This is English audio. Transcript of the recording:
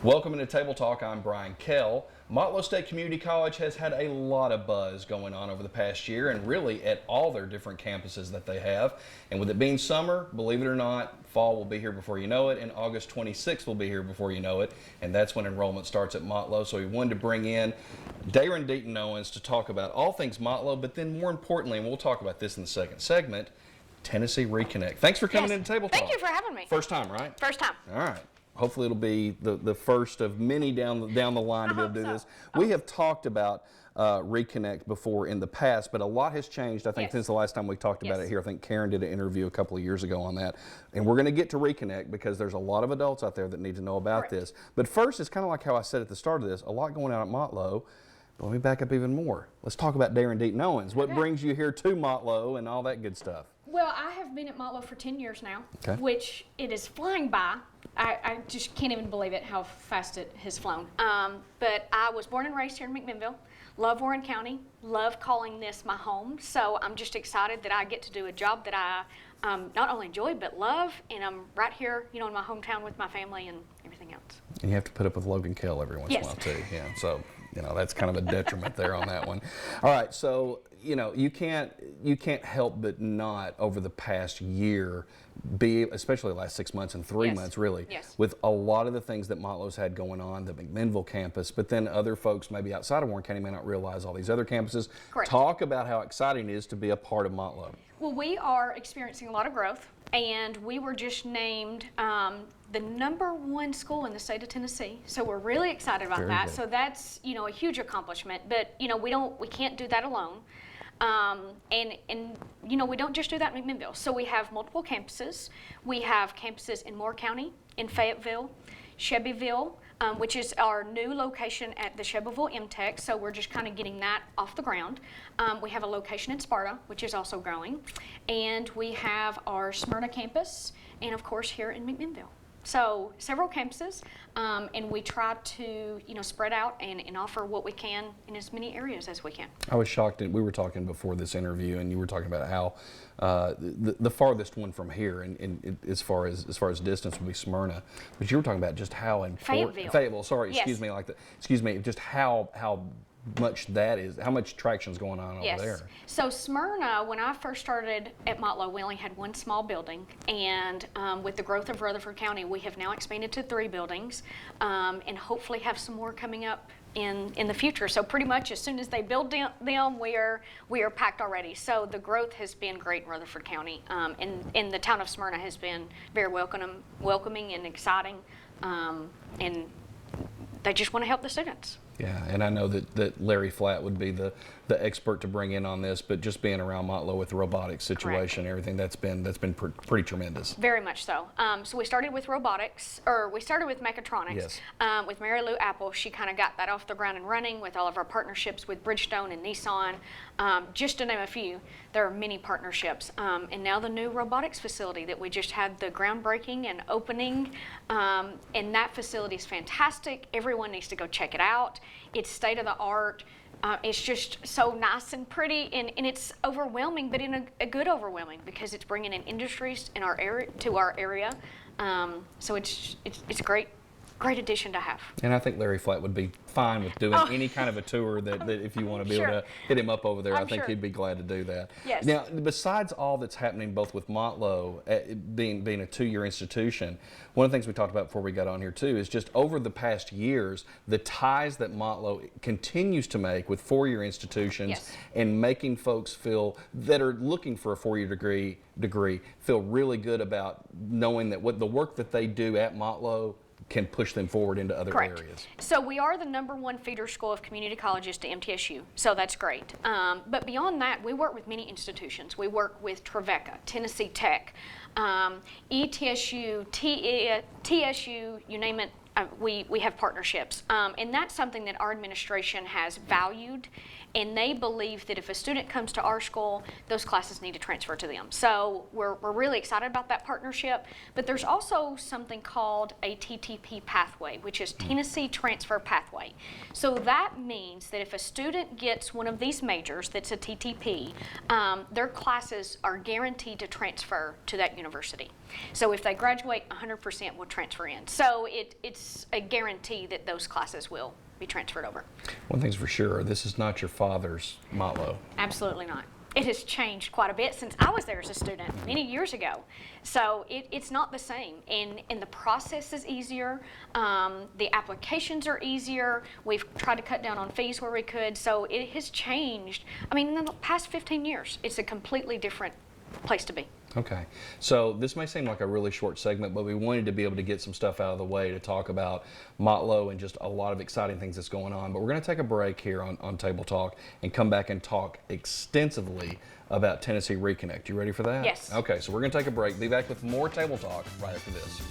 Welcome into Table Talk. I'm Brian Kell. Motlow State Community College has had a lot of buzz going on over the past year, and really at all their different campuses that they have. And with it being summer, believe it or not, fall will be here before you know it, and August 26th will be here before you know it, and that's when enrollment starts at Motlow. So we wanted to bring in Dayron Deaton-Owens to talk about all things Motlow, but then more importantly, and we'll talk about this in the second segment, Tennessee Reconnect. Thanks for coming into Table Talk. Thank you for having me. First time, right? First time. All right. Hopefully it'll be the first of many down the line to be able to do this. We have talked about Reconnect before in the past, but a lot has changed, I think, since the last time we talked about it here. I think Karen did an interview a couple of years ago on that. And we're going to get to Reconnect because there's a lot of adults out there that need to know about this. But first, it's kind of like how I said at the start of this, a lot going on at Motlow. Let me back up even more. Let's talk about Dayron Deaton-Owens. What brings you here to Motlow and all that good stuff? Well, I have been at Motlow for 10 years now, which it is flying by. I just can't even believe it, how fast it has flown. But I was born and raised here in McMinnville, love Warren County, love calling this my home. So I'm just excited that I get to do a job that I not only enjoy but love, and I'm right here, you know, in my hometown with my family and everything else. And you have to put up with Logan Kell every once in a while too. Yeah, so you know that's kind of a detriment there on that one. All right, so you know you can't help but not over the past year be, especially the last 6 months and 3 months really, with a lot of the things that Motlow's had going on, the McMinnville campus, but then other folks maybe outside of Warren County may not realize all these other campuses. Correct. Talk about how exciting it is to be a part of Motlow. Well, we are experiencing a lot of growth, and we were just named the #1 school in the state of Tennessee. So we're really excited about that. So that's, you know, a huge accomplishment. But you know, we can't do that alone. And you know, we don't just do that in McMinnville. So we have multiple campuses. We have campuses in Moore County, in Fayetteville, Shelbyville, which is our new location at the Shelbyville MTech. So we're just kind of getting that off the ground. We have a location in Sparta, which is also growing. And we have our Smyrna campus, and of course here in McMinnville. So several campuses, and we try to, you know, spread out and offer what we can in as many areas as we can. I was shocked that we were talking before this interview, and you were talking about how the farthest one from here, and as far as distance, would be Smyrna. But you were talking about just how important Fayetteville. Sorry, excuse me, just how much that is, how much traction is going on over there. So Smyrna, when I first started at Motlow, we only had one small building, and with the growth of Rutherford County, we have now expanded to 3 buildings, and hopefully have some more coming up in the future. So pretty much as soon as they build them, we are packed already. So the growth has been great in Rutherford County, and the town of Smyrna has been very welcoming and exciting, and they just want to help the students. Yeah, and I know that Larry Flatt would be the expert to bring in on this, but just being around Motlow with the robotics situation, everything that's been pretty tremendous. Very much so. So we started with robotics, or we started with mechatronics. With Mary Lou Apple, she kind of got that off the ground and running with all of our partnerships with Bridgestone and Nissan, just to name a few. There are many partnerships, and now the new robotics facility that we just had the groundbreaking and opening, and that facility is fantastic. Everyone needs to go check it out. It's state of the art. It's just so nice and pretty, and it's overwhelming, but in a good overwhelming, because it's bringing in industries in our area to our area. So it's a great addition to have. And I think Larry Flatt would be fine with doing any kind of a tour that if you want to be able to hit him up over there, I think he'd be glad to do that. Yes. Now, besides all that's happening both with Motlow being a 2-year institution, one of the things we talked about before we got on here too is just over the past years, the ties that Motlow continues to make with 4-year institutions and making folks feel that are looking for a 4-year degree feel really good about knowing that what the work that they do at Motlow can push them forward into other areas. So we are the #1 feeder school of community colleges to MTSU, so that's great. But beyond that, we work with many institutions. We work with Trevecca, Tennessee Tech, ETSU, TSU, you name it, we have partnerships, and that's something that our administration has valued, and they believe that if a student comes to our school, those classes need to transfer to them. So we're really excited about that partnership, but there's also something called a TTP pathway, which is Tennessee Transfer Pathway. So that means that if a student gets one of these majors that's a TTP, their classes are guaranteed to transfer to that university. So if they graduate, 100% will transfer in. So it's a guarantee that those classes will be transferred over. One thing's for sure, this is not your father's Motlow. Absolutely not. It has changed quite a bit since I was there as a student many years ago. So it's not the same, and the process is easier. The applications are easier. We've tried to cut down on fees where we could. So it has changed. I mean, in the past 15 years, it's a completely different place to be. Okay, so this may seem like a really short segment, but we wanted to be able to get some stuff out of the way to talk about Motlow and just a lot of exciting things that's going on. But we're going to take a break here on Table Talk and come back and talk extensively about Tennessee Reconnect. You ready for that? Yes. Okay, so we're going to take a break. Be back with more Table Talk right after this.